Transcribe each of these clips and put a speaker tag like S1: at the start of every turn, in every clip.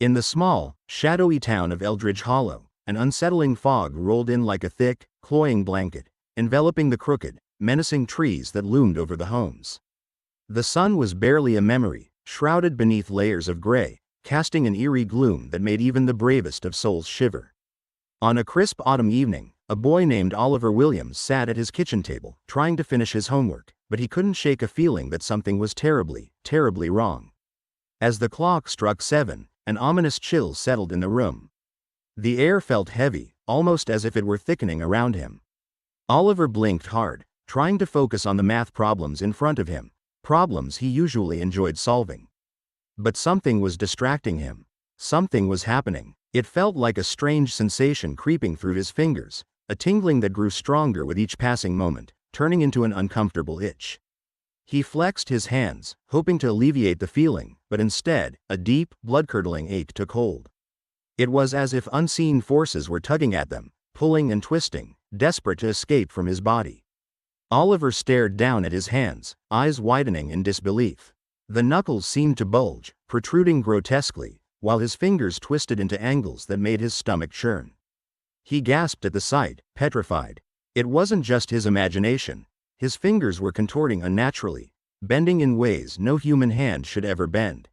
S1: In the small, shadowy town of Eldridge Hollow, an unsettling fog rolled in like a thick, cloying blanket, enveloping the crooked, menacing trees that loomed over the homes. The sun was barely a memory, shrouded beneath layers of gray, casting an eerie gloom that made even the bravest of souls shiver. On a crisp autumn evening, a boy named Oliver Williams sat at his kitchen table, trying to finish his homework, but he couldn't shake a feeling that something was terribly, terribly wrong. As the clock struck 7, an ominous chill settled in the room. The air felt heavy, almost as if it were thickening around him. Oliver blinked hard, trying to focus on the math problems in front of him, problems he usually enjoyed solving. But something was distracting him. Something was happening. It felt like a strange sensation creeping through his fingers, a tingling that grew stronger with each passing moment, turning into an uncomfortable itch. He flexed his hands, hoping to alleviate the feeling, but instead, a deep, blood-curdling ache took hold. It was as if unseen forces were tugging at them, pulling and twisting, desperate to escape from his body. Oliver stared down at his hands, eyes widening in disbelief. The knuckles seemed to bulge, protruding grotesquely, while his fingers twisted into angles that made his stomach churn. He gasped at the sight, petrified. It wasn't just his imagination. His fingers were contorting unnaturally, bending in ways no human hand should ever bend.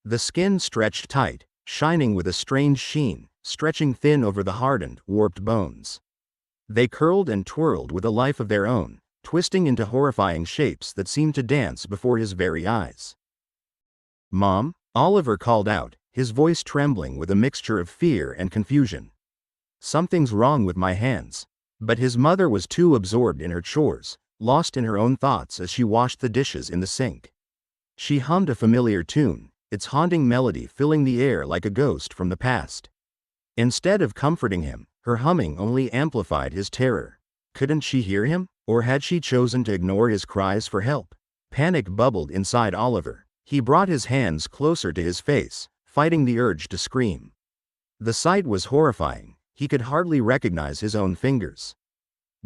S1: The skin stretched tight, shining with a strange sheen, stretching thin over the hardened, warped bones. They curled and twirled with a life of their own, twisting into horrifying shapes that seemed to dance before his very eyes. "Mom?" Oliver called out, his voice trembling with a mixture of fear and confusion. "Something's wrong with my hands." But his mother was too absorbed in her chores, lost in her own thoughts as she washed the dishes in the sink. She hummed a familiar tune, its haunting melody filling the air like a ghost from the past. Instead of comforting him, her humming only amplified his terror. Couldn't she hear him? Or had she chosen to ignore his cries for help? Panic bubbled inside Oliver. He brought his hands closer to his face, fighting the urge to scream. The sight was horrifying. He could hardly recognize his own fingers.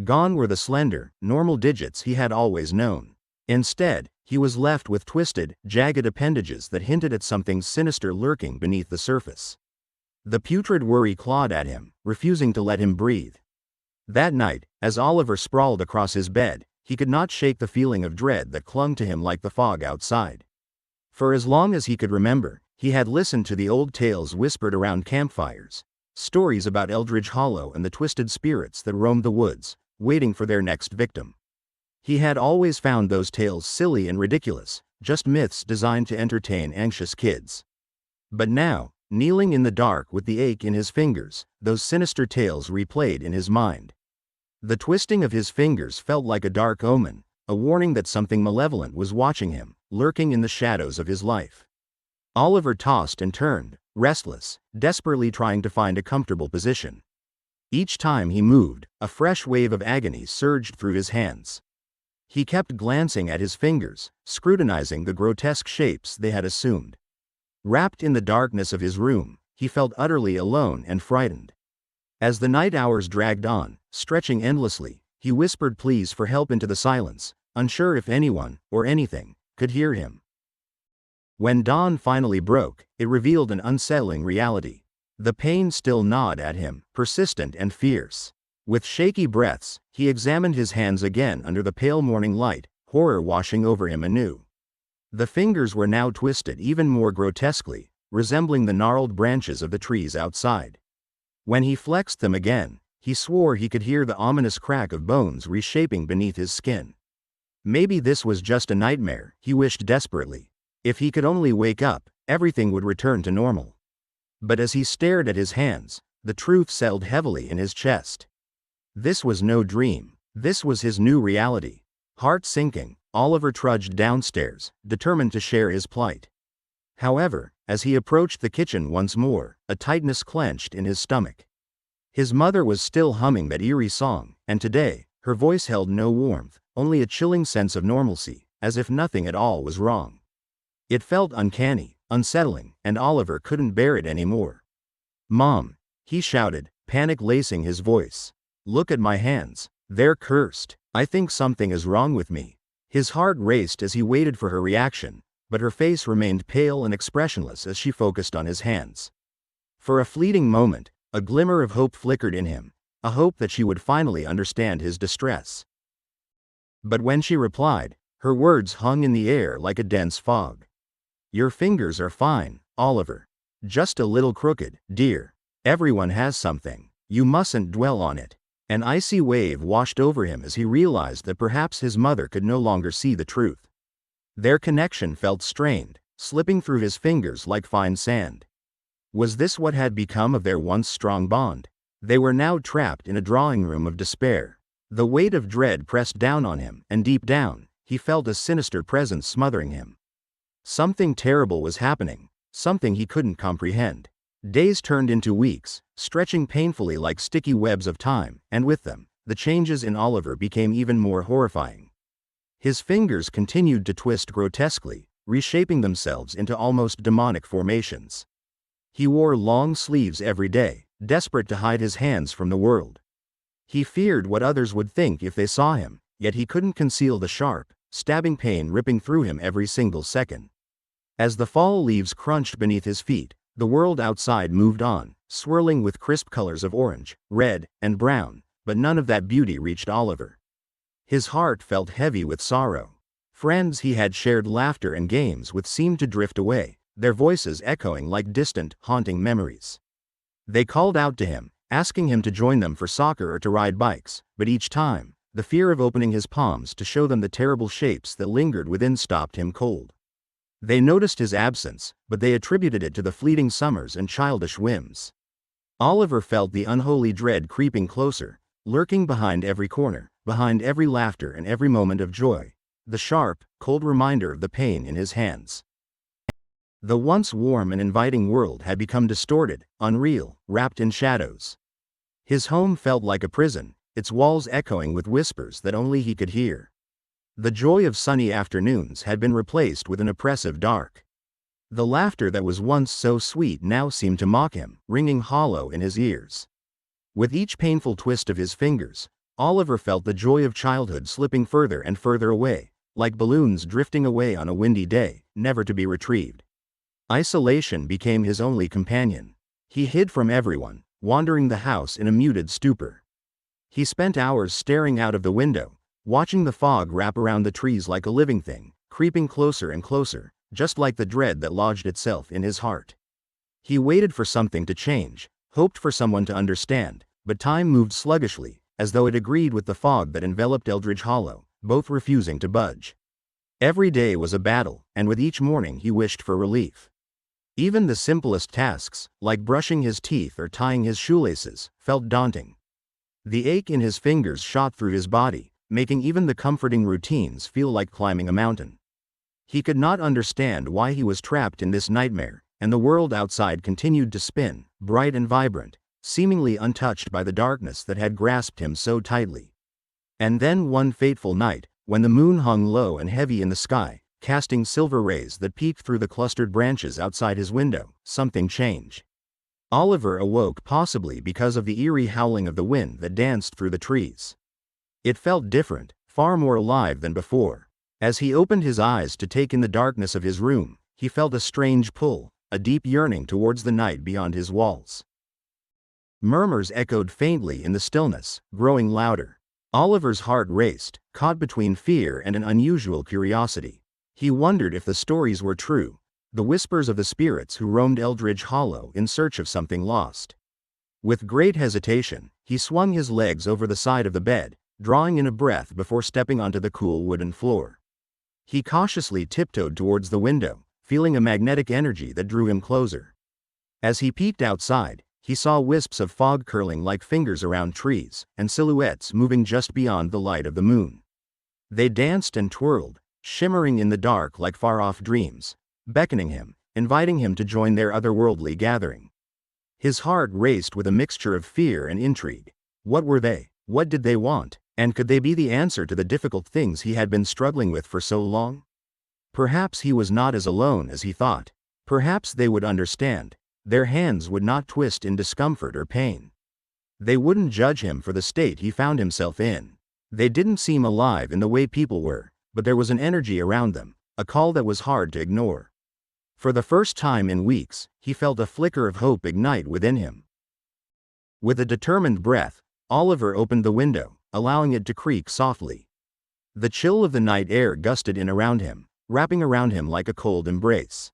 S1: Gone were the slender, normal digits he had always known. Instead, he was left with twisted, jagged appendages that hinted at something sinister lurking beneath the surface. The putrid worry clawed at him, refusing to let him breathe. That night, as Oliver sprawled across his bed, he could not shake the feeling of dread that clung to him like the fog outside. For as long as he could remember, he had listened to the old tales whispered around campfires, stories about Eldridge Hollow and the twisted spirits that roamed the woods, waiting for their next victim. He had always found those tales silly and ridiculous, just myths designed to entertain anxious kids. But now, kneeling in the dark with the ache in his fingers, those sinister tales replayed in his mind. The twisting of his fingers felt like a dark omen, a warning that something malevolent was watching him, lurking in the shadows of his life. Oliver tossed and turned, restless, desperately trying to find a comfortable position. Each time he moved, a fresh wave of agony surged through his hands. He kept glancing at his fingers, scrutinizing the grotesque shapes they had assumed. Wrapped in the darkness of his room, he felt utterly alone and frightened. As the night hours dragged on, stretching endlessly, he whispered pleas for help into the silence, unsure if anyone, or anything, could hear him. When dawn finally broke, it revealed an unsettling reality. The pain still gnawed at him, persistent and fierce. With shaky breaths, he examined his hands again under the pale morning light, horror washing over him anew. The fingers were now twisted even more grotesquely, resembling the gnarled branches of the trees outside. When he flexed them again, he swore he could hear the ominous crack of bones reshaping beneath his skin. Maybe this was just a nightmare, he wished desperately. If he could only wake up, everything would return to normal. But as he stared at his hands, the truth settled heavily in his chest. This was no dream. This was his new reality. Heart sinking, Oliver trudged downstairs, determined to share his plight. However, as he approached the kitchen once more, a tightness clenched in his stomach. His mother was still humming that eerie song, and today, her voice held no warmth, only a chilling sense of normalcy, as if nothing at all was wrong. It felt uncanny, unsettling, and Oliver couldn't bear it anymore. "Mom," he shouted, panic lacing his voice. "Look at my hands. They're cursed. I think something is wrong with me." His heart raced as he waited for her reaction, but her face remained pale and expressionless as she focused on his hands. For a fleeting moment, a glimmer of hope flickered in him, a hope that she would finally understand his distress. But when she replied, her words hung in the air like a dense fog. "Your fingers are fine, Oliver. Just a little crooked, dear. Everyone has something. You mustn't dwell on it." An icy wave washed over him as he realized that perhaps his mother could no longer see the truth. Their connection felt strained, slipping through his fingers like fine sand. Was this what had become of their once strong bond? They were now trapped in a drawing room of despair. The weight of dread pressed down on him, and deep down, he felt a sinister presence smothering him. Something terrible was happening, something he couldn't comprehend. Days turned into weeks, stretching painfully like sticky webs of time, and with them, the changes in Oliver became even more horrifying. His fingers continued to twist grotesquely, reshaping themselves into almost demonic formations. He wore long sleeves every day, desperate to hide his hands from the world. He feared what others would think if they saw him, yet he couldn't conceal the sharp, stabbing pain ripping through him every single second. As the fall leaves crunched beneath his feet, the world outside moved on, swirling with crisp colors of orange, red, and brown, but none of that beauty reached Oliver. His heart felt heavy with sorrow. Friends he had shared laughter and games with seemed to drift away, their voices echoing like distant, haunting memories. They called out to him, asking him to join them for soccer or to ride bikes, but each time, the fear of opening his palms to show them the terrible shapes that lingered within stopped him cold. They noticed his absence, but they attributed it to the fleeting summers and childish whims. Oliver felt the unholy dread creeping closer, lurking behind every corner, behind every laughter and every moment of joy, the sharp, cold reminder of the pain in his hands. The once warm and inviting world had become distorted, unreal, wrapped in shadows. His home felt like a prison, its walls echoing with whispers that only he could hear. The joy of sunny afternoons had been replaced with an oppressive dark. The laughter that was once so sweet now seemed to mock him, ringing hollow in his ears. With each painful twist of his fingers, Oliver felt the joy of childhood slipping further and further away, like balloons drifting away on a windy day, never to be retrieved. Isolation became his only companion. He hid from everyone, wandering the house in a muted stupor. He spent hours staring out of the window, watching the fog wrap around the trees like a living thing, creeping closer and closer, just like the dread that lodged itself in his heart. He waited for something to change, hoped for someone to understand, but time moved sluggishly, as though it agreed with the fog that enveloped Eldridge Hollow, both refusing to budge. Every day was a battle, and with each morning he wished for relief. Even the simplest tasks, like brushing his teeth or tying his shoelaces, felt daunting. The ache in his fingers shot through his body, making even the comforting routines feel like climbing a mountain. He could not understand why he was trapped in this nightmare, and the world outside continued to spin, bright and vibrant, seemingly untouched by the darkness that had grasped him so tightly. And then one fateful night, when the moon hung low and heavy in the sky, casting silver rays that peeked through the clustered branches outside his window, something changed. Oliver awoke possibly because of the eerie howling of the wind that danced through the trees. It felt different, far more alive than before. As he opened his eyes to take in the darkness of his room, he felt a strange pull, a deep yearning towards the night beyond his walls. Murmurs echoed faintly in the stillness, growing louder. Oliver's heart raced, caught between fear and an unusual curiosity. He wondered if the stories were true, the whispers of the spirits who roamed Eldridge Hollow in search of something lost. With great hesitation, he swung his legs over the side of the bed, drawing in a breath before stepping onto the cool wooden floor. He cautiously tiptoed towards the window, feeling a magnetic energy that drew him closer. As he peeked outside, he saw wisps of fog curling like fingers around trees, and silhouettes moving just beyond the light of the moon. They danced and twirled, shimmering in the dark like far-off dreams, beckoning him, inviting him to join their otherworldly gathering. His heart raced with a mixture of fear and intrigue. What were they? What did they want? And could they be the answer to the difficult things he had been struggling with for so long? Perhaps he was not as alone as he thought. Perhaps they would understand. Their hands would not twist in discomfort or pain. They wouldn't judge him for the state he found himself in. They didn't seem alive in the way people were, but there was an energy around them, a call that was hard to ignore. For the first time in weeks, he felt a flicker of hope ignite within him. With a determined breath, Oliver opened the window, allowing it to creak softly. The chill of the night air gusted in around him, wrapping around him like a cold embrace.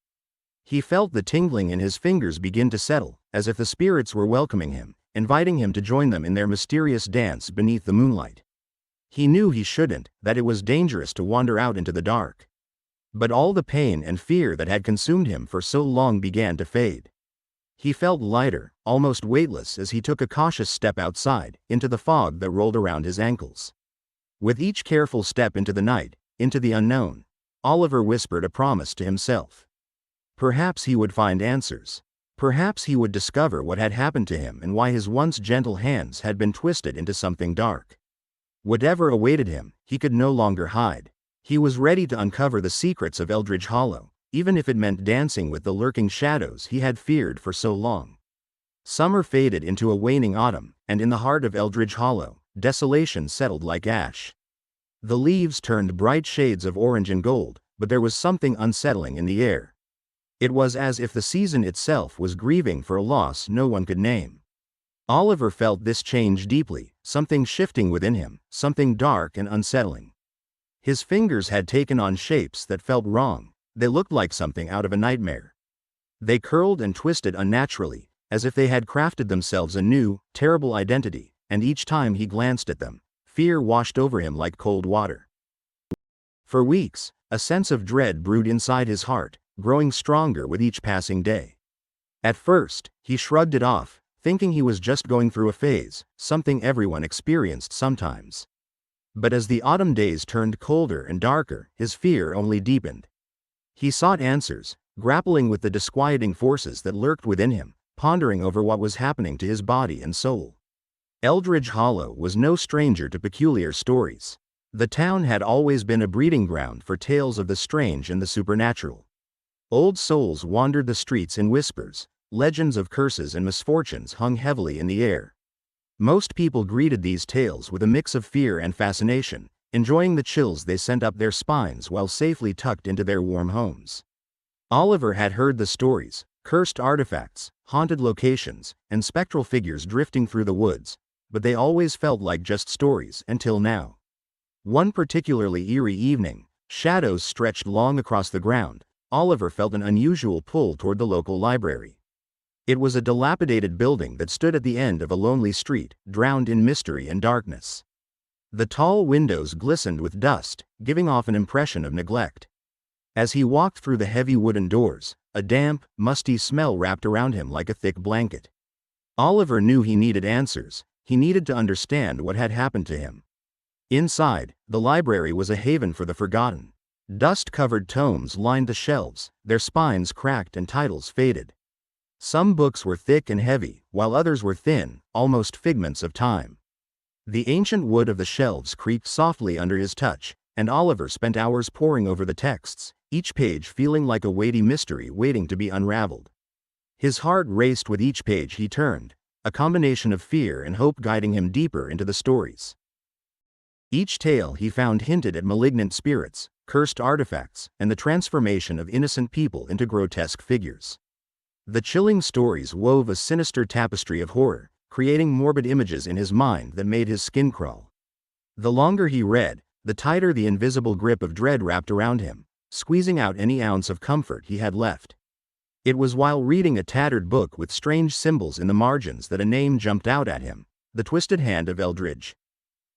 S1: He felt the tingling in his fingers begin to settle, as if the spirits were welcoming him, inviting him to join them in their mysterious dance beneath the moonlight. He knew he shouldn't, that it was dangerous to wander out into the dark. But all the pain and fear that had consumed him for so long began to fade. He felt lighter, almost weightless as he took a cautious step outside, into the fog that rolled around his ankles. With each careful step into the night, into the unknown, Oliver whispered a promise to himself. Perhaps he would find answers. Perhaps he would discover what had happened to him and why his once gentle hands had been twisted into something dark. Whatever awaited him, he could no longer hide. He was ready to uncover the secrets of Eldridge Hollow, even if it meant dancing with the lurking shadows he had feared for so long. Summer faded into a waning autumn, and in the heart of Eldridge Hollow, desolation settled like ash. The leaves turned bright shades of orange and gold, but there was something unsettling in the air. It was as if the season itself was grieving for a loss no one could name. Oliver felt this change deeply, something shifting within him, something dark and unsettling. His fingers had taken on shapes that felt wrong. They looked like something out of a nightmare. They curled and twisted unnaturally, as if they had crafted themselves a new, terrible identity, and each time he glanced at them, fear washed over him like cold water. For weeks, a sense of dread brewed inside his heart, growing stronger with each passing day. At first, he shrugged it off, thinking he was just going through a phase, something everyone experienced sometimes. But as the autumn days turned colder and darker, his fear only deepened. He sought answers, grappling with the disquieting forces that lurked within him, pondering over what was happening to his body and soul. Eldridge Hollow was no stranger to peculiar stories. The town had always been a breeding ground for tales of the strange and the supernatural. Old souls wandered the streets in whispers, legends of curses and misfortunes hung heavily in the air. Most people greeted these tales with a mix of fear and fascination, enjoying the chills they sent up their spines while safely tucked into their warm homes. Oliver had heard the stories, cursed artifacts, haunted locations, and spectral figures drifting through the woods, but they always felt like just stories until now. One particularly eerie evening, shadows stretched long across the ground. Oliver felt an unusual pull toward the local library. It was a dilapidated building that stood at the end of a lonely street, drowned in mystery and darkness. The tall windows glistened with dust, giving off an impression of neglect. As he walked through the heavy wooden doors, a damp, musty smell wrapped around him like a thick blanket. Oliver knew he needed answers. He needed to understand what had happened to him. Inside, the library was a haven for the forgotten. Dust-covered tomes lined the shelves, their spines cracked and titles faded. Some books were thick and heavy, while others were thin, almost figments of time. The ancient wood of the shelves creaked softly under his touch, and Oliver spent hours poring over the texts, each page feeling like a weighty mystery waiting to be unraveled. His heart raced with each page he turned, a combination of fear and hope guiding him deeper into the stories. Each tale he found hinted at malignant spirits, cursed artifacts, and the transformation of innocent people into grotesque figures. The chilling stories wove a sinister tapestry of horror, creating morbid images in his mind that made his skin crawl. The longer he read, the tighter the invisible grip of dread wrapped around him, squeezing out any ounce of comfort he had left. It was while reading a tattered book with strange symbols in the margins that a name jumped out at him: the Twisted Hand of Eldridge.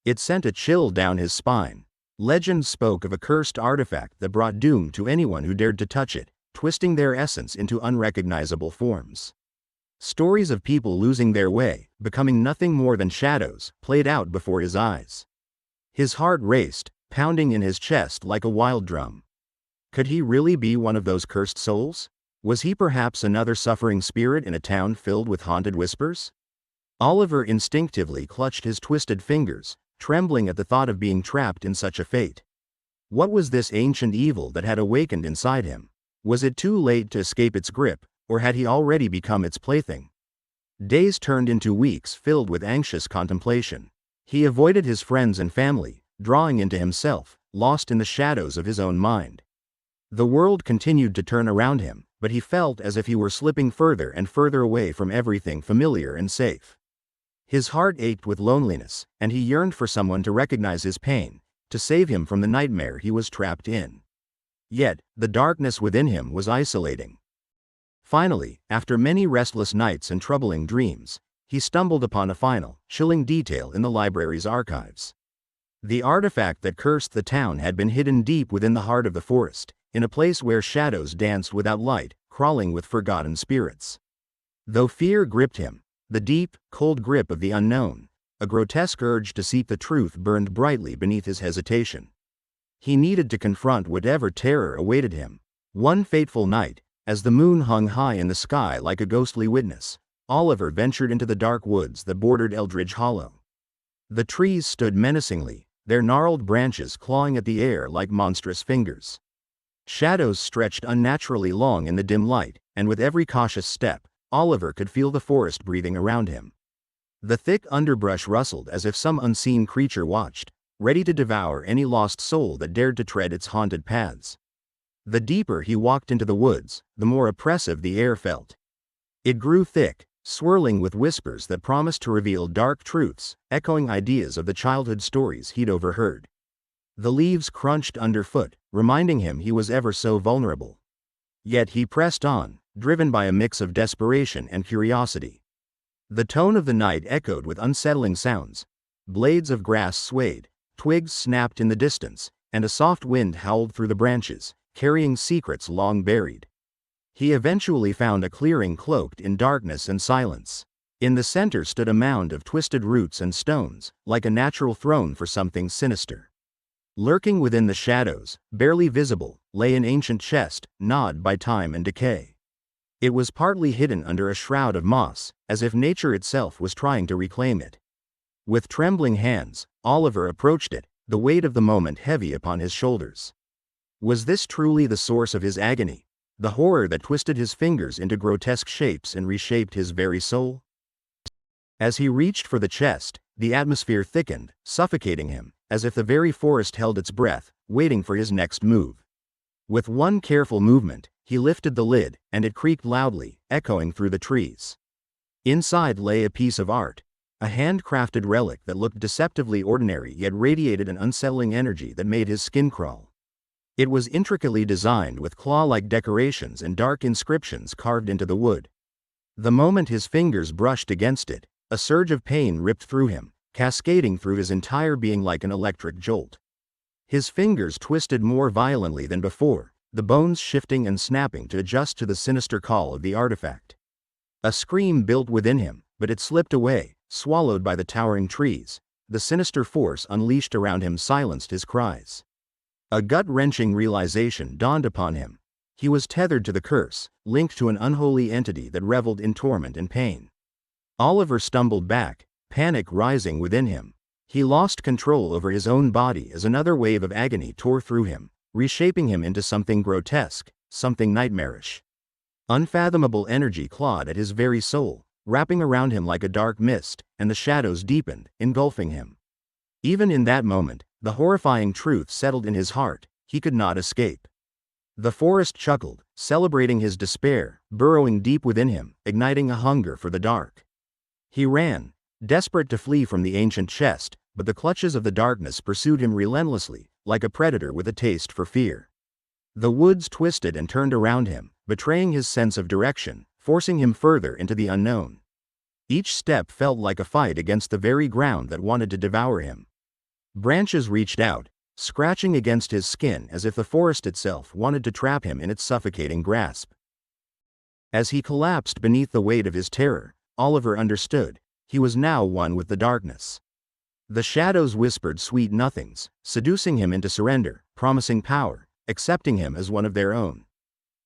S1: It sent a chill down his spine. Legend spoke of a cursed artifact that brought doom to anyone who dared to touch it, twisting their essence into unrecognizable forms. Stories of people losing their way, becoming nothing more than shadows, played out before his eyes. His heart raced, pounding in his chest like a wild drum. Could he really be one of those cursed souls? Was he perhaps another suffering spirit in a town filled with haunted whispers? Oliver instinctively clutched his twisted fingers, trembling at the thought of being trapped in such a fate. What was this ancient evil that had awakened inside him? Was it too late to escape its grip, or had he already become its plaything? Days turned into weeks filled with anxious contemplation. He avoided his friends and family, drawing into himself, lost in the shadows of his own mind. The world continued to turn around him, but he felt as if he were slipping further and further away from everything familiar and safe. His heart ached with loneliness, and he yearned for someone to recognize his pain, to save him from the nightmare he was trapped in. Yet, the darkness within him was isolating. Finally, after many restless nights and troubling dreams, he stumbled upon a final, chilling detail in the library's archives. The artifact that cursed the town had been hidden deep within the heart of the forest, in a place where shadows danced without light, crawling with forgotten spirits. Though fear gripped him, the deep, cold grip of the unknown, a grotesque urge to seek the truth burned brightly beneath his hesitation. He needed to confront whatever terror awaited him. One fateful night, as the moon hung high in the sky like a ghostly witness, Oliver ventured into the dark woods that bordered Eldridge Hollow. The trees stood menacingly, their gnarled branches clawing at the air like monstrous fingers. Shadows stretched unnaturally long in the dim light, and with every cautious step, Oliver could feel the forest breathing around him. The thick underbrush rustled as if some unseen creature watched, ready to devour any lost soul that dared to tread its haunted paths. The deeper he walked into the woods, the more oppressive the air felt. It grew thick, swirling with whispers that promised to reveal dark truths, echoing ideas of the childhood stories he'd overheard. The leaves crunched underfoot, reminding him he was ever so vulnerable. Yet he pressed on, driven by a mix of desperation and curiosity. The tone of the night echoed with unsettling sounds. Blades of grass swayed, twigs snapped in the distance, and a soft wind howled through the branches, carrying secrets long buried. He eventually found a clearing cloaked in darkness and silence. In the center stood a mound of twisted roots and stones, like a natural throne for something sinister. Lurking within the shadows, barely visible, lay an ancient chest, gnawed by time and decay. It was partly hidden under a shroud of moss, as if nature itself was trying to reclaim it. With trembling hands, Oliver approached it, the weight of the moment heavy upon his shoulders. Was this truly the source of his agony, the horror that twisted his fingers into grotesque shapes and reshaped his very soul? As he reached for the chest, the atmosphere thickened, suffocating him, as if the very forest held its breath, waiting for his next move. With one careful movement, he lifted the lid, and it creaked loudly, echoing through the trees. Inside lay a piece of art, a handcrafted relic that looked deceptively ordinary yet radiated an unsettling energy that made his skin crawl. It was intricately designed with claw-like decorations and dark inscriptions carved into the wood. The moment his fingers brushed against it, a surge of pain ripped through him, cascading through his entire being like an electric jolt. His fingers twisted more violently than before, the bones shifting and snapping to adjust to the sinister call of the artifact. A scream built within him, but it slipped away, swallowed by the towering trees. The sinister force unleashed around him silenced his cries. A gut-wrenching realization dawned upon him. He was tethered to the curse, linked to an unholy entity that reveled in torment and pain. Oliver stumbled back, panic rising within him. He lost control over his own body as another wave of agony tore through him, reshaping him into something grotesque, something nightmarish. Unfathomable energy clawed at his very soul, wrapping around him like a dark mist, and the shadows deepened, engulfing him. Even in that moment, the horrifying truth settled in his heart: he could not escape. The forest chuckled, celebrating his despair, burrowing deep within him, igniting a hunger for the dark. He ran, desperate to flee from the ancient chest, but the clutches of the darkness pursued him relentlessly, like a predator with a taste for fear. The woods twisted and turned around him, betraying his sense of direction, forcing him further into the unknown. Each step felt like a fight against the very ground that wanted to devour him. Branches reached out, scratching against his skin as if the forest itself wanted to trap him in its suffocating grasp. As he collapsed beneath the weight of his terror, Oliver understood: he was now one with the darkness. The shadows whispered sweet nothings, seducing him into surrender, promising power, accepting him as one of their own.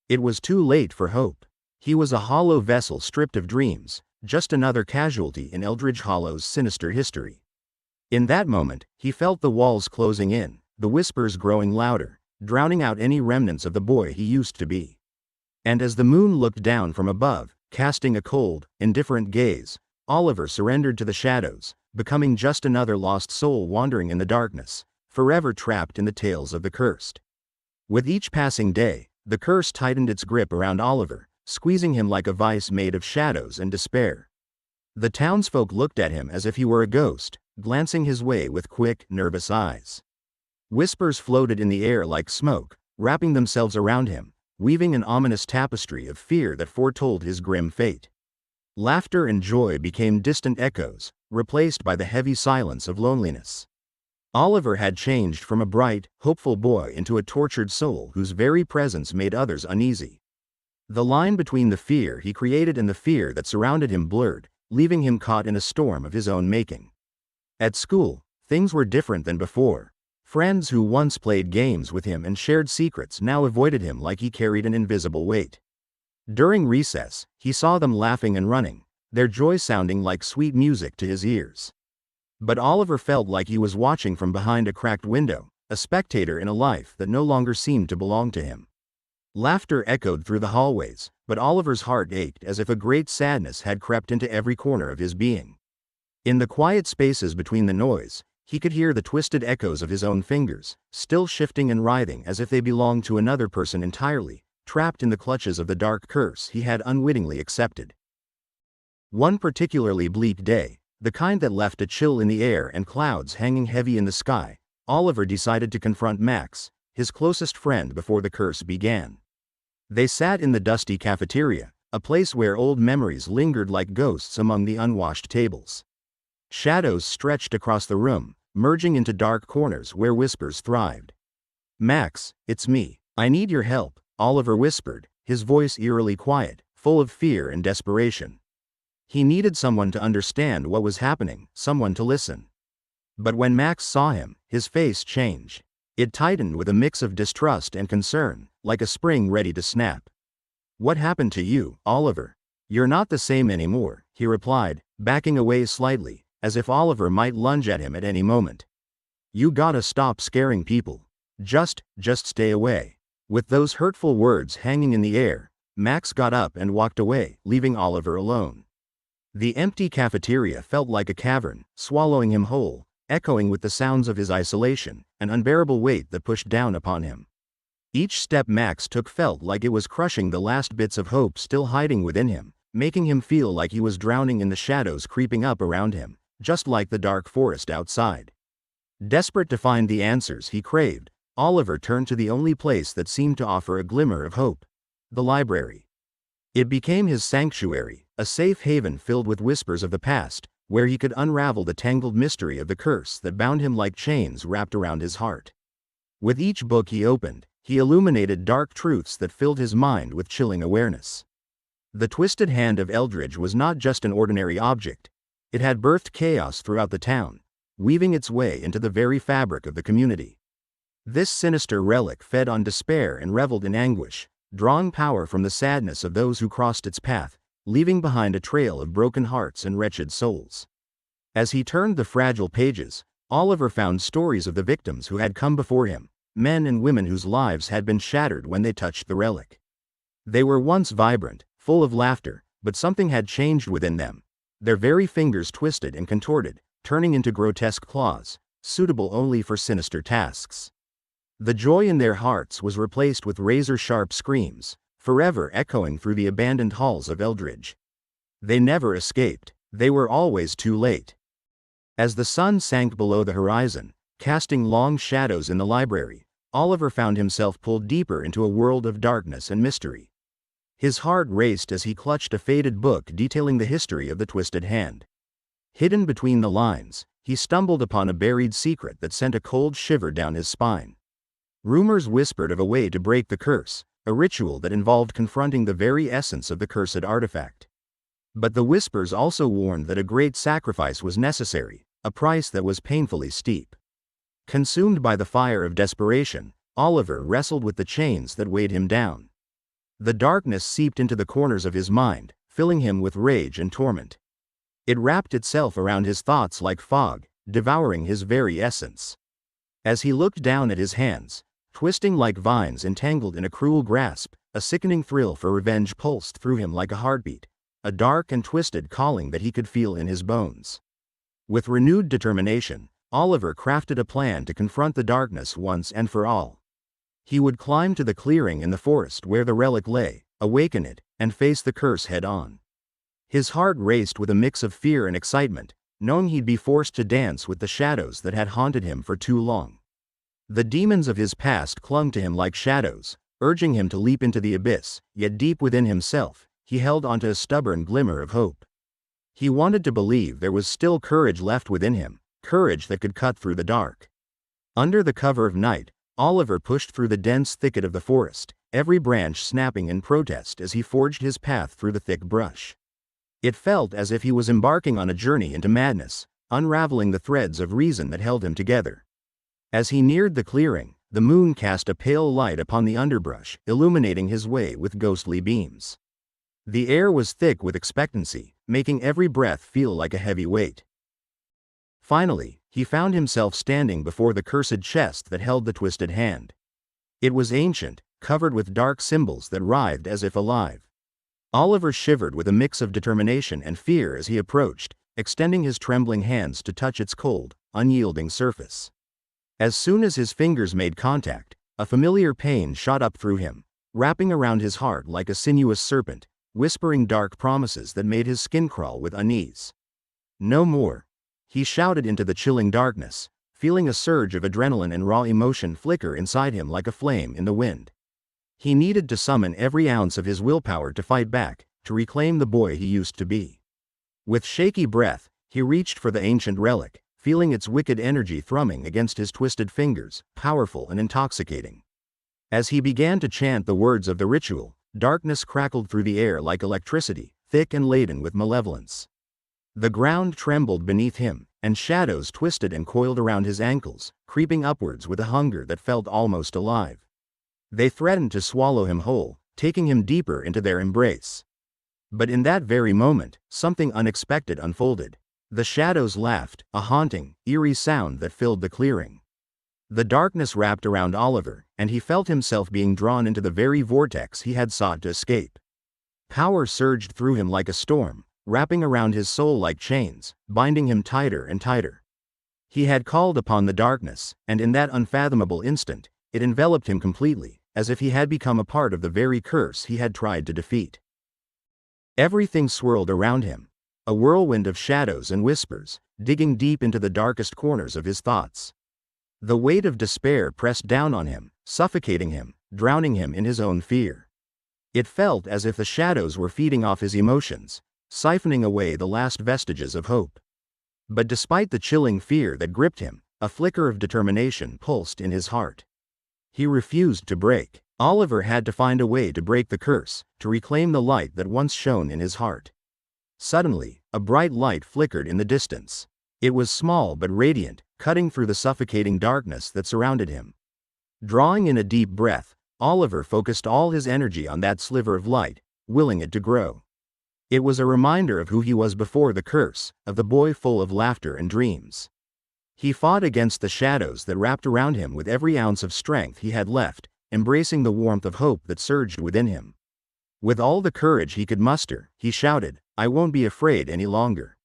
S1: It was too late for hope. He was a hollow vessel stripped of dreams, just another casualty in Eldridge Hollow's sinister history. In that moment, he felt the walls closing in, the whispers growing louder, drowning out any remnants of the boy he used to be. And as the moon looked down from above, casting a cold, indifferent gaze, Oliver surrendered to the shadows, becoming just another lost soul wandering in the darkness, forever trapped in the tales of the cursed. With each passing day, the curse tightened its grip around Oliver, squeezing him like a vice made of shadows and despair. The townsfolk looked at him as if he were a ghost, glancing his way with quick, nervous eyes. Whispers floated in the air like smoke, wrapping themselves around him, weaving an ominous tapestry of fear that foretold his grim fate. Laughter and joy became distant echoes, replaced by the heavy silence of loneliness. Oliver had changed from a bright, hopeful boy into a tortured soul whose very presence made others uneasy. The line between the fear he created and the fear that surrounded him blurred, leaving him caught in a storm of his own making. At school, things were different than before. Friends who once played games with him and shared secrets now avoided him like he carried an invisible weight. During recess, he saw them laughing and running, their joy sounding like sweet music to his ears. But Oliver felt like he was watching from behind a cracked window, a spectator in a life that no longer seemed to belong to him. Laughter echoed through the hallways, but Oliver's heart ached as if a great sadness had crept into every corner of his being. In the quiet spaces between the noise, he could hear the twisted echoes of his own fingers, still shifting and writhing as if they belonged to another person entirely, trapped in the clutches of the dark curse he had unwittingly accepted. One particularly bleak day, the kind that left a chill in the air and clouds hanging heavy in the sky, Oliver decided to confront Max, his closest friend before the curse began. They sat in the dusty cafeteria, a place where old memories lingered like ghosts among the unwashed tables. Shadows stretched across the room, merging into dark corners where whispers thrived. "Max, it's me. I need your help," Oliver whispered, his voice eerily quiet, full of fear and desperation. He needed someone to understand what was happening, someone to listen. But when Max saw him, his face changed. It tightened with a mix of distrust and concern, like a spring ready to snap. "What happened to you, Oliver? You're not the same anymore," he replied, backing away slightly, as if Oliver might lunge at him at any moment. "You gotta stop scaring people. Just stay away." With those hurtful words hanging in the air, Max got up and walked away, leaving Oliver alone. The empty cafeteria felt like a cavern, swallowing him whole, echoing with the sounds of his isolation, an unbearable weight that pushed down upon him. Each step Max took felt like it was crushing the last bits of hope still hiding within him, making him feel like he was drowning in the shadows creeping up around him, just like the dark forest outside. Desperate to find the answers he craved, Oliver turned to the only place that seemed to offer a glimmer of hope: the library. It became his sanctuary, a safe haven filled with whispers of the past, where he could unravel the tangled mystery of the curse that bound him like chains wrapped around his heart. With each book he opened, he illuminated dark truths that filled his mind with chilling awareness. The twisted hand of Eldridge was not just an ordinary object. It had birthed chaos throughout the town, weaving its way into the very fabric of the community. This sinister relic fed on despair and reveled in anguish, drawing power from the sadness of those who crossed its path, leaving behind a trail of broken hearts and wretched souls. As he turned the fragile pages, Oliver found stories of the victims who had come before him, men and women whose lives had been shattered when they touched the relic. They were once vibrant, full of laughter, but something had changed within them. Their very fingers twisted and contorted, turning into grotesque claws, suitable only for sinister tasks. The joy in their hearts was replaced with razor-sharp screams, forever echoing through the abandoned halls of Eldridge. They never escaped. They were always too late. As the sun sank below the horizon, casting long shadows in the library, Oliver found himself pulled deeper into a world of darkness and mystery. His heart raced as he clutched a faded book detailing the history of the twisted hand. Hidden between the lines, he stumbled upon a buried secret that sent a cold shiver down his spine. Rumors whispered of a way to break the curse, a ritual that involved confronting the very essence of the cursed artifact. But the whispers also warned that a great sacrifice was necessary, a price that was painfully steep. Consumed by the fire of desperation, Oliver wrestled with the chains that weighed him down. The darkness seeped into the corners of his mind, filling him with rage and torment. It wrapped itself around his thoughts like fog, devouring his very essence. As he looked down at his hands, twisting like vines entangled in a cruel grasp, a sickening thrill for revenge pulsed through him like a heartbeat, a dark and twisted calling that he could feel in his bones. With renewed determination, Oliver crafted a plan to confront the darkness once and for all. He would climb to the clearing in the forest where the relic lay, awaken it, and face the curse head-on. His heart raced with a mix of fear and excitement, knowing he'd be forced to dance with the shadows that had haunted him for too long. The demons of his past clung to him like shadows, urging him to leap into the abyss, yet deep within himself, he held onto a stubborn glimmer of hope. He wanted to believe there was still courage left within him, courage that could cut through the dark. Under the cover of night, Oliver pushed through the dense thicket of the forest, every branch snapping in protest as he forged his path through the thick brush. It felt as if he was embarking on a journey into madness, unraveling the threads of reason that held him together. As he neared the clearing, the moon cast a pale light upon the underbrush, illuminating his way with ghostly beams. The air was thick with expectancy, making every breath feel like a heavy weight. Finally, he found himself standing before the cursed chest that held the twisted hand. It was ancient, covered with dark symbols that writhed as if alive. Oliver shivered with a mix of determination and fear as he approached, extending his trembling hands to touch its cold, unyielding surface. As soon as his fingers made contact, a familiar pain shot up through him, wrapping around his heart like a sinuous serpent, whispering dark promises that made his skin crawl with unease. "No more," he shouted into the chilling darkness, feeling a surge of adrenaline and raw emotion flicker inside him like a flame in the wind. He needed to summon every ounce of his willpower to fight back, to reclaim the boy he used to be. With shaky breath, he reached for the ancient relic, feeling its wicked energy thrumming against his twisted fingers, powerful and intoxicating. As he began to chant the words of the ritual, darkness crackled through the air like electricity, thick and laden with malevolence. The ground trembled beneath him, and shadows twisted and coiled around his ankles, creeping upwards with a hunger that felt almost alive. They threatened to swallow him whole, taking him deeper into their embrace. But in that very moment, something unexpected unfolded. The shadows laughed, a haunting, eerie sound that filled the clearing. The darkness wrapped around Oliver, and he felt himself being drawn into the very vortex he had sought to escape. Power surged through him like a storm, wrapping around his soul like chains, binding him tighter and tighter. He had called upon the darkness, and in that unfathomable instant, it enveloped him completely, as if he had become a part of the very curse he had tried to defeat. Everything swirled around him, a whirlwind of shadows and whispers, digging deep into the darkest corners of his thoughts. The weight of despair pressed down on him, suffocating him, drowning him in his own fear. It felt as if the shadows were feeding off his emotions, siphoning away the last vestiges of hope. But despite the chilling fear that gripped him, a flicker of determination pulsed in his heart. He refused to break. Oliver had to find a way to break the curse, to reclaim the light that once shone in his heart. Suddenly, a bright light flickered in the distance. It was small but radiant, cutting through the suffocating darkness that surrounded him. Drawing in a deep breath, Oliver focused all his energy on that sliver of light, willing it to grow. It was a reminder of who he was before the curse, of the boy full of laughter and dreams. He fought against the shadows that wrapped around him with every ounce of strength he had left, embracing the warmth of hope that surged within him. With all the courage he could muster, he shouted, "I won't be afraid any longer.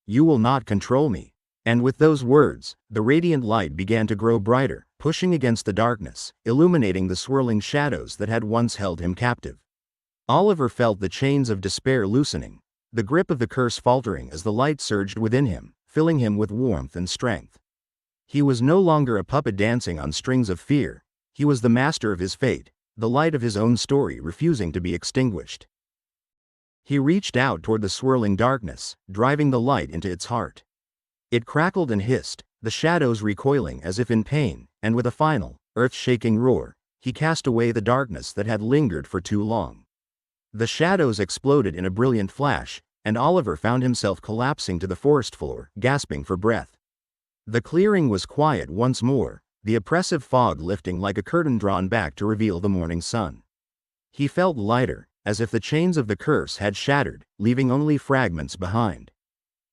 S1: You will not control me." And with those words, the radiant light began to grow brighter, pushing against the darkness, illuminating the swirling shadows that had once held him captive. Oliver felt the chains of despair loosening, the grip of the curse faltering as the light surged within him, filling him with warmth and strength. He was no longer a puppet dancing on strings of fear. He was the master of his fate, the light of his own story refusing to be extinguished. He reached out toward the swirling darkness, driving the light into its heart. It crackled and hissed, the shadows recoiling as if in pain, and with a final, earth-shaking roar, he cast away the darkness that had lingered for too long. The shadows exploded in a brilliant flash, and Oliver found himself collapsing to the forest floor, gasping for breath. The clearing was quiet once more, the oppressive fog lifting like a curtain drawn back to reveal the morning sun. He felt lighter, as if the chains of the curse had shattered, leaving only fragments behind.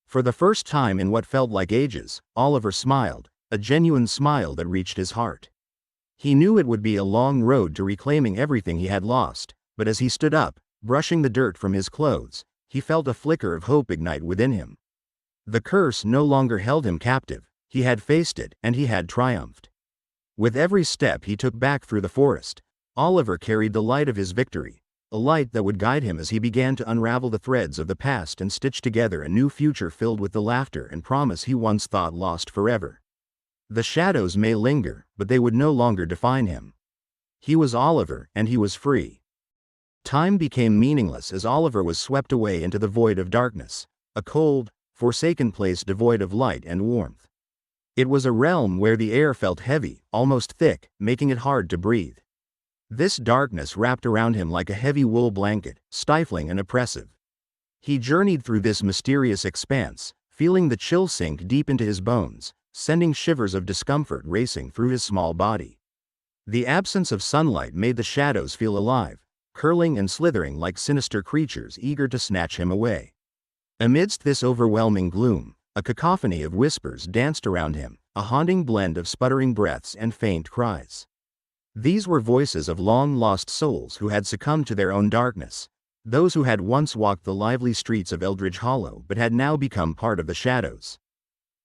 S1: For the first time in what felt like ages, Oliver smiled, a genuine smile that reached his heart. He knew it would be a long road to reclaiming everything he had lost, but as he stood up, brushing the dirt from his clothes, he felt a flicker of hope ignite within him. The curse no longer held him captive, he had faced it, and he had triumphed. With every step he took back through the forest, Oliver carried the light of his victory, a light that would guide him as he began to unravel the threads of the past and stitch together a new future filled with the laughter and promise he once thought lost forever. The shadows may linger, but they would no longer define him. He was Oliver, and he was free. Time became meaningless as Oliver was swept away into the void of darkness, a cold, forsaken place devoid of light and warmth. It was a realm where the air felt heavy, almost thick, making it hard to breathe. This darkness wrapped around him like a heavy wool blanket, stifling and oppressive. He journeyed through this mysterious expanse, feeling the chill sink deep into his bones, sending shivers of discomfort racing through his small body. The absence of sunlight made the shadows feel alive, curling and slithering like sinister creatures eager to snatch him away. Amidst this overwhelming gloom, a cacophony of whispers danced around him, a haunting blend of sputtering breaths and faint cries. These were voices of long-lost souls who had succumbed to their own darkness, those who had once walked the lively streets of Eldridge Hollow but had now become part of the shadows.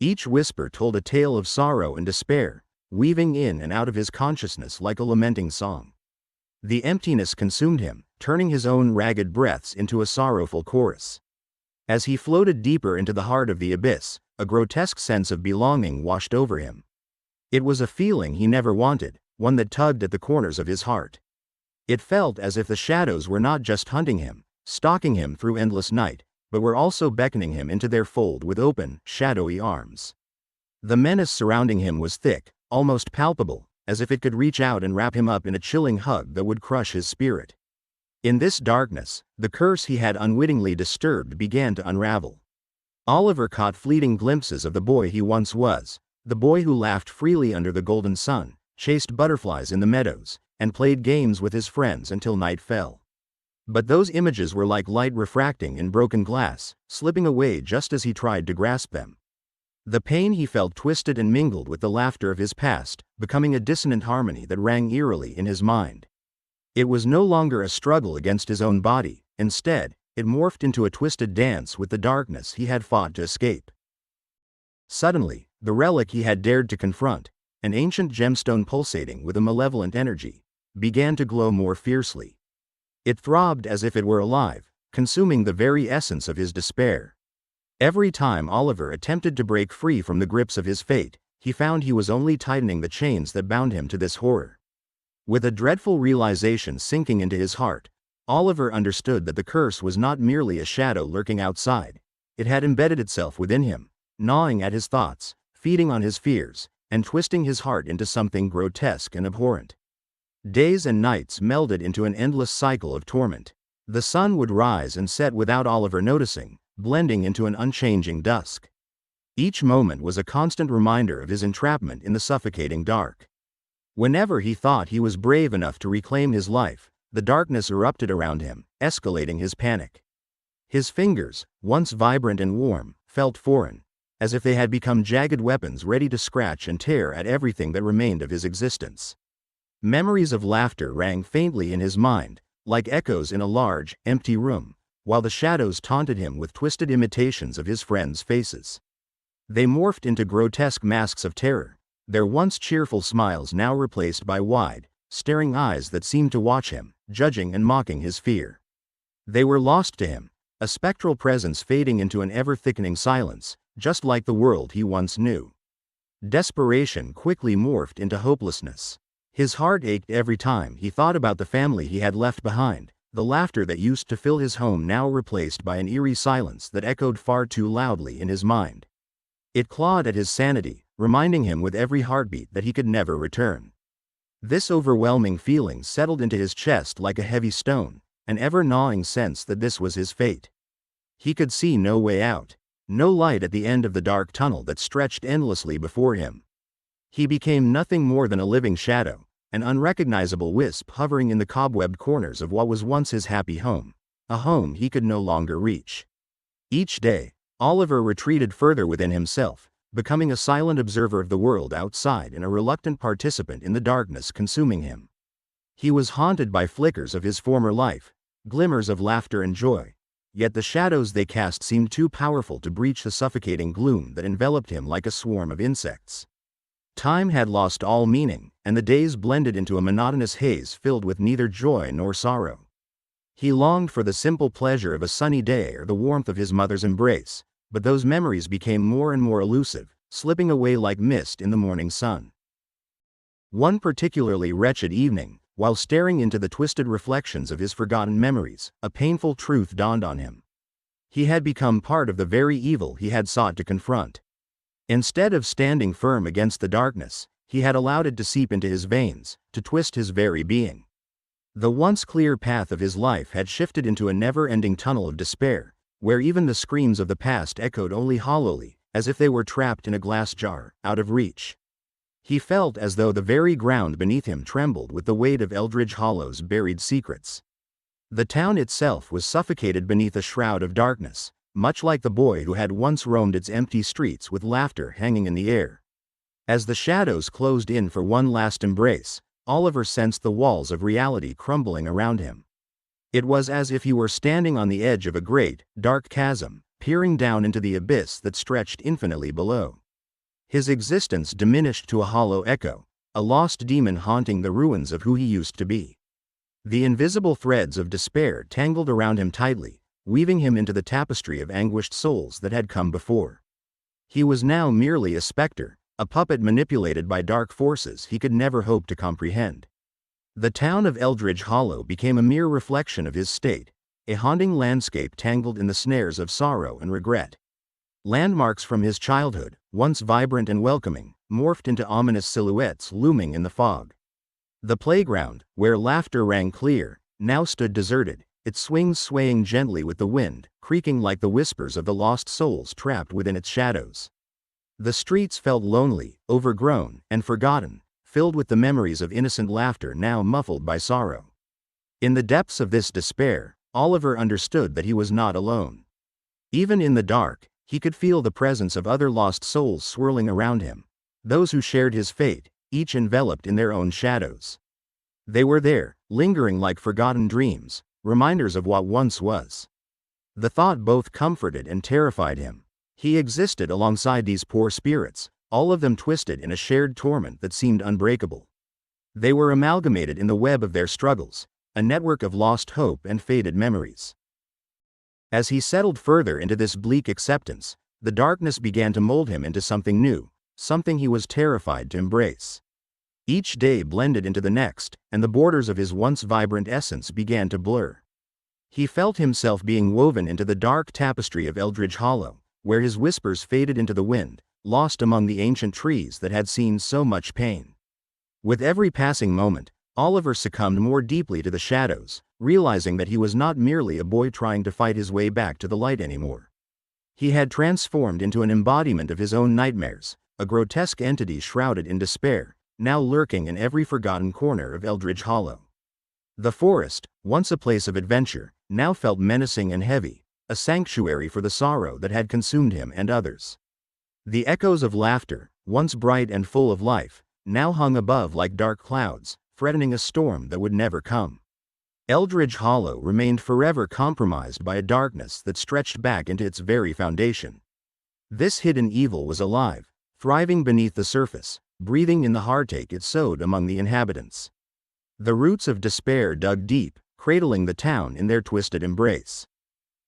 S1: Each whisper told a tale of sorrow and despair, weaving in and out of his consciousness like a lamenting song. The emptiness consumed him, turning his own ragged breaths into a sorrowful chorus. As he floated deeper into the heart of the abyss, a grotesque sense of belonging washed over him. It was a feeling he never wanted, one that tugged at the corners of his heart. It felt as if the shadows were not just hunting him, stalking him through endless night, but were also beckoning him into their fold with open, shadowy arms. The menace surrounding him was thick, almost palpable, as if it could reach out and wrap him up in a chilling hug that would crush his spirit. In this darkness, the curse he had unwittingly disturbed began to unravel. Oliver caught fleeting glimpses of the boy he once was, the boy who laughed freely under the golden sun, chased butterflies in the meadows, and played games with his friends until night fell. But those images were like light refracting in broken glass, slipping away just as he tried to grasp them. The pain he felt twisted and mingled with the laughter of his past, becoming a dissonant harmony that rang eerily in his mind. It was no longer a struggle against his own body, instead, it morphed into a twisted dance with the darkness he had fought to escape. Suddenly, the relic he had dared to confront, an ancient gemstone pulsating with a malevolent energy, began to glow more fiercely. It throbbed as if it were alive, consuming the very essence of his despair. Every time Oliver attempted to break free from the grips of his fate, he found he was only tightening the chains that bound him to this horror. With a dreadful realization sinking into his heart, Oliver understood that the curse was not merely a shadow lurking outside. It had embedded itself within him, gnawing at his thoughts, feeding on his fears, and twisting his heart into something grotesque and abhorrent. Days and nights melded into an endless cycle of torment. The sun would rise and set without Oliver noticing, blending into an unchanging dusk. Each moment was a constant reminder of his entrapment in the suffocating dark. Whenever he thought he was brave enough to reclaim his life, the darkness erupted around him, escalating his panic. His fingers, once vibrant and warm, felt foreign, as if they had become jagged weapons ready to scratch and tear at everything that remained of his existence. Memories of laughter rang faintly in his mind, like echoes in a large, empty room, while the shadows taunted him with twisted imitations of his friends' faces. They morphed into grotesque masks of terror, their once cheerful smiles now replaced by wide, staring eyes that seemed to watch him, judging and mocking his fear. They were lost to him, a spectral presence fading into an ever-thickening silence, just like the world he once knew. Desperation quickly morphed into hopelessness. His heart ached every time he thought about the family he had left behind, the laughter that used to fill his home now replaced by an eerie silence that echoed far too loudly in his mind. It clawed at his sanity, reminding him with every heartbeat that he could never return. This overwhelming feeling settled into his chest like a heavy stone, an ever-gnawing sense that this was his fate. He could see no way out, no light at the end of the dark tunnel that stretched endlessly before him. He became nothing more than a living shadow, an unrecognizable wisp hovering in the cobwebbed corners of what was once his happy home, a home he could no longer reach. Each day, Oliver retreated further within himself, becoming a silent observer of the world outside and a reluctant participant in the darkness consuming him. He was haunted by flickers of his former life, glimmers of laughter and joy, yet the shadows they cast seemed too powerful to breach the suffocating gloom that enveloped him like a swarm of insects. Time had lost all meaning, and the days blended into a monotonous haze filled with neither joy nor sorrow. He longed for the simple pleasure of a sunny day or the warmth of his mother's embrace, but those memories became more and more elusive, slipping away like mist in the morning sun. One particularly wretched evening, while staring into the twisted reflections of his forgotten memories, a painful truth dawned on him. He had become part of the very evil he had sought to confront. Instead of standing firm against the darkness, he had allowed it to seep into his veins, to twist his very being. The once clear path of his life had shifted into a never-ending tunnel of despair, where even the screams of the past echoed only hollowly, as if they were trapped in a glass jar, out of reach. He felt as though the very ground beneath him trembled with the weight of Eldridge Hollow's buried secrets. The town itself was suffocated beneath a shroud of darkness, much like the boy who had once roamed its empty streets with laughter hanging in the air. As the shadows closed in for one last embrace, Oliver sensed the walls of reality crumbling around him. It was as if he were standing on the edge of a great, dark chasm, peering down into the abyss that stretched infinitely below. His existence diminished to a hollow echo, a lost demon haunting the ruins of who he used to be. The invisible threads of despair tangled around him tightly, weaving him into the tapestry of anguished souls that had come before. He was now merely a specter, a puppet manipulated by dark forces he could never hope to comprehend. The town of Eldridge Hollow became a mere reflection of his state, a haunting landscape tangled in the snares of sorrow and regret. Landmarks from his childhood, once vibrant and welcoming, morphed into ominous silhouettes looming in the fog. The playground, where laughter rang clear, now stood deserted, its swings swaying gently with the wind, creaking like the whispers of the lost souls trapped within its shadows. The streets felt lonely, overgrown, and forgotten, filled with the memories of innocent laughter now muffled by sorrow. In the depths of this despair, Oliver understood that he was not alone. Even in the dark, he could feel the presence of other lost souls swirling around him, those who shared his fate, each enveloped in their own shadows. They were there, lingering like forgotten dreams, reminders of what once was. The thought both comforted and terrified him. He existed alongside these poor spirits, all of them twisted in a shared torment that seemed unbreakable. They were amalgamated in the web of their struggles, a network of lost hope and faded memories. As he settled further into this bleak acceptance, the darkness began to mold him into something new, something he was terrified to embrace. Each day blended into the next, and the borders of his once vibrant essence began to blur. He felt himself being woven into the dark tapestry of Eldridge Hollow, where his whispers faded into the wind, lost among the ancient trees that had seen so much pain. With every passing moment, Oliver succumbed more deeply to the shadows, realizing that he was not merely a boy trying to fight his way back to the light anymore. He had transformed into an embodiment of his own nightmares, a grotesque entity shrouded in despair, now lurking in every forgotten corner of Eldridge Hollow. The forest, once a place of adventure, now felt menacing and heavy, a sanctuary for the sorrow that had consumed him and others. The echoes of laughter, once bright and full of life, now hung above like dark clouds, threatening a storm that would never come. Eldridge Hollow remained forever compromised by a darkness that stretched back into its very foundation. This hidden evil was alive, thriving beneath the surface, breathing in the heartache it sowed among the inhabitants. The roots of despair dug deep, cradling the town in their twisted embrace.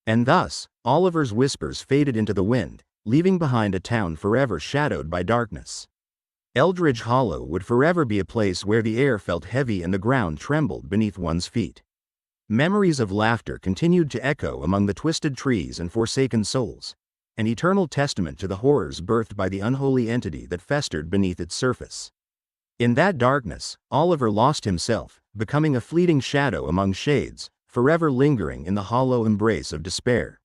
S1: And thus, Oliver's whispers faded into the wind, leaving behind a town forever shadowed by darkness. Eldridge Hollow would forever be a place where the air felt heavy and the ground trembled beneath one's feet. Memories of laughter continued to echo among the twisted trees and forsaken souls, an eternal testament to the horrors birthed by the unholy entity that festered beneath its surface. In that darkness, Oliver lost himself, becoming a fleeting shadow among shades, forever lingering in the hollow embrace of despair.